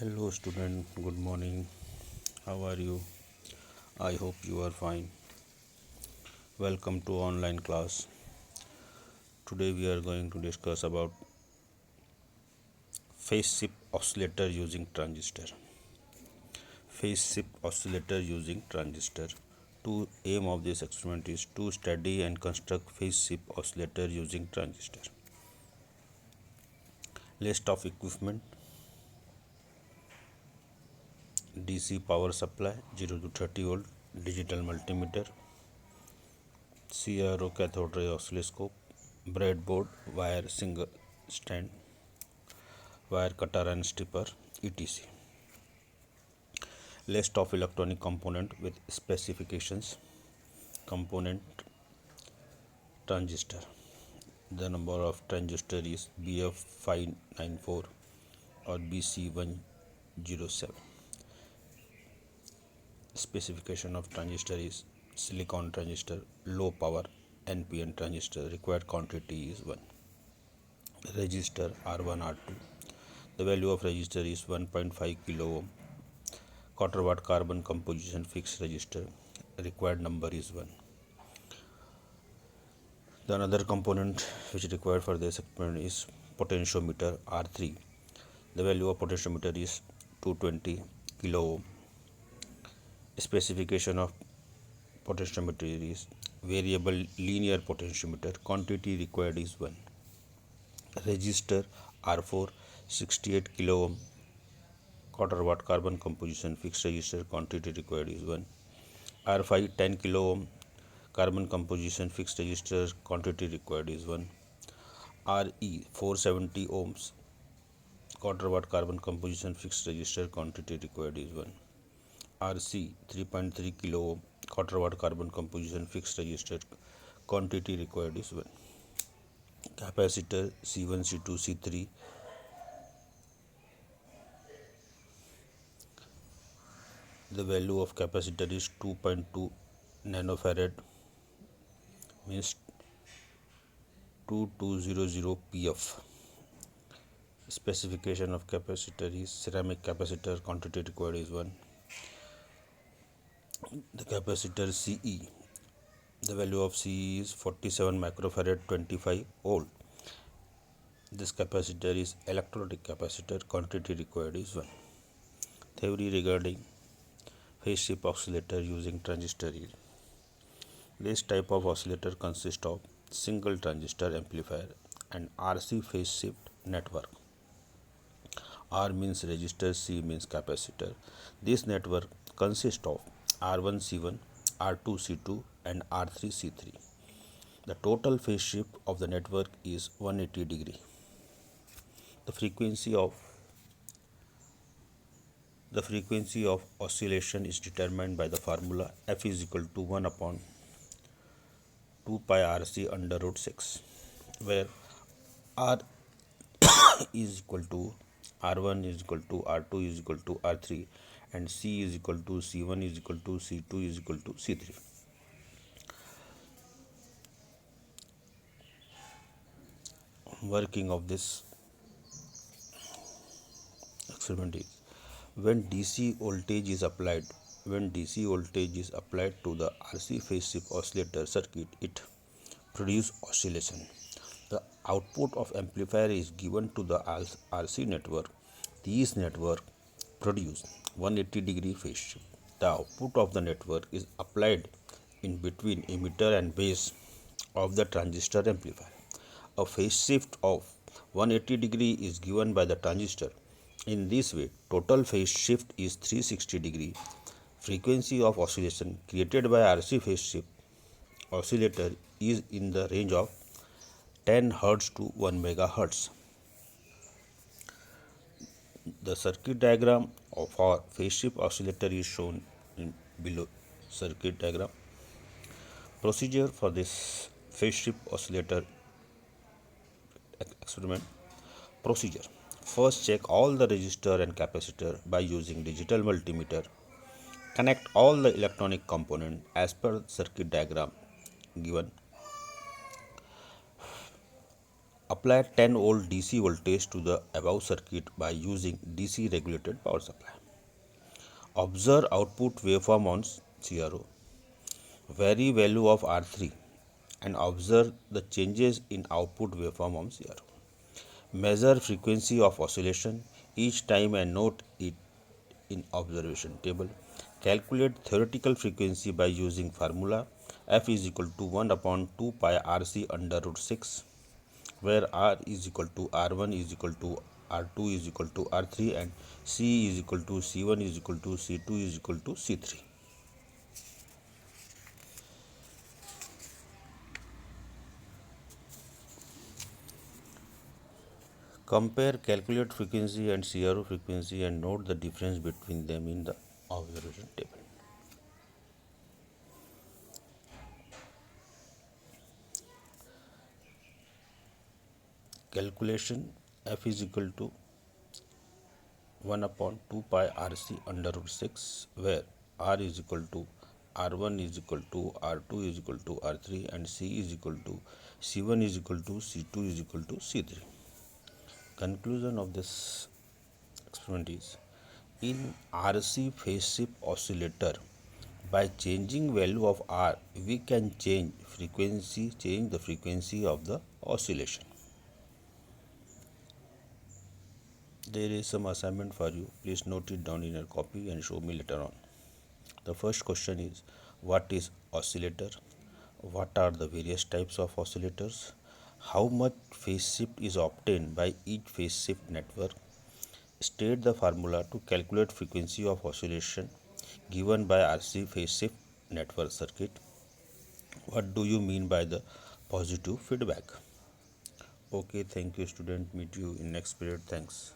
Hello student, good morning. How are you? I hope you are fine. Welcome to online class. Today we are going to discuss about phase shift oscillator using transistor. Phase shift oscillator using transistor. To aim of this experiment is to study and construct phase shift oscillator using transistor. List of equipment: DC power supply 0 to 30 volt, digital multimeter, CRO cathode ray oscilloscope, breadboard, wire single stand, wire cutter and stripper, etc. List of electronic component with specifications. Component: transistor. The number of transistor is BF594 or BC107. Specification of transistor is silicon transistor, low power NPN transistor. Required quantity is 1. Resistor R1 R2. The value of resistor is 1.5 kilo ohm. Quarter watt carbon composition fixed resistor. Required number is 1. The another component which is required for this experiment is potentiometer R3. The value of potentiometer is 220 kilo ohm. Specification of potentiometer is variable linear potentiometer. Quantity required is 1. Resistor R4 68 kilo ohm. Quarter watt carbon composition fixed resistor. Quantity required is 1. R5 10 kilo ohm. Carbon composition fixed resistor. Quantity required is 1. RE 470 ohms. Quarter watt carbon composition fixed resistor. Quantity required is 1. RC 3.3 kilo ohm. Quarter watt carbon composition fixed resistor. Quantity required is 1. Capacitor C1 C2 C3. The value of capacitor is 2.2 nanofarad, means 2200 pf. Specification of capacitor is ceramic capacitor. Quantity required is 1. The capacitor CE. The value of CE is 47 microfarad 25 volt. This capacitor is electrolytic capacitor. Quantity required is 1. Theory regarding phase shift oscillator using transistor is: this type of oscillator consists of single transistor amplifier and RC phase shift network. R means resistor, C means capacitor. This network consists of R1 C1, R2 C2 and R3 C3. The total phase shift of the network is 180 degree. The frequency of oscillation is determined by the formula F is equal to 1 upon 2 pi RC under root 6, where R is equal to R1 is equal to R2 is equal to R3 and C is equal to C1 is equal to C2 is equal to C3. Working of this experiment is: when DC voltage is applied to the RC phase shift oscillator circuit, it produces oscillation. The output of amplifier is given to the RC network. These network produce 180 degree phase shift. The output of the network is applied in between emitter and base of the transistor amplifier. A phase shift of 180 degree is given by the transistor. In this way, total phase shift is 360 degree. Frequency of oscillation created by RC phase shift oscillator is in the range of 10 Hz to 1 MHz. The circuit diagram of our phase shift oscillator is shown in below circuit diagram. Procedure for this phase shift oscillator experiment. Procedure: first, check all the resistor and capacitor by using digital multimeter. Connect all the electronic components as per circuit diagram given. Apply 10 volt DC voltage to the above circuit by using DC regulated power supply. Observe output waveform on CRO. Vary value of R3 and observe the changes in output waveform on CRO. Measure frequency of oscillation each time and note it in observation table. Calculate theoretical frequency by using formula F is equal to 1 upon 2 pi RC under root 6, where R is equal to R1 is equal to R2 is equal to R3 and C is equal to C1 is equal to C2 is equal to C3. Compare calculate frequency and CRO frequency and note the difference between them in the observation table. Calculation F is equal to 1 upon 2 pi RC under root 6, where R is equal to R1 is equal to R2 is equal to R3 and C is equal to C1 is equal to C2 is equal to C3. Conclusion of this experiment is, in RC phase shift oscillator, by changing value of R, we can change the frequency of the oscillation. There is some assignment for you. Please note it down in your copy and show me later on. The first question is, what is oscillator? What are the various types of oscillators? How much phase shift is obtained by each phase shift network? State the formula to calculate frequency of oscillation given by RC phase shift network circuit. What do you mean by the positive feedback? Okay, thank you student. Meet you in next period. Thanks.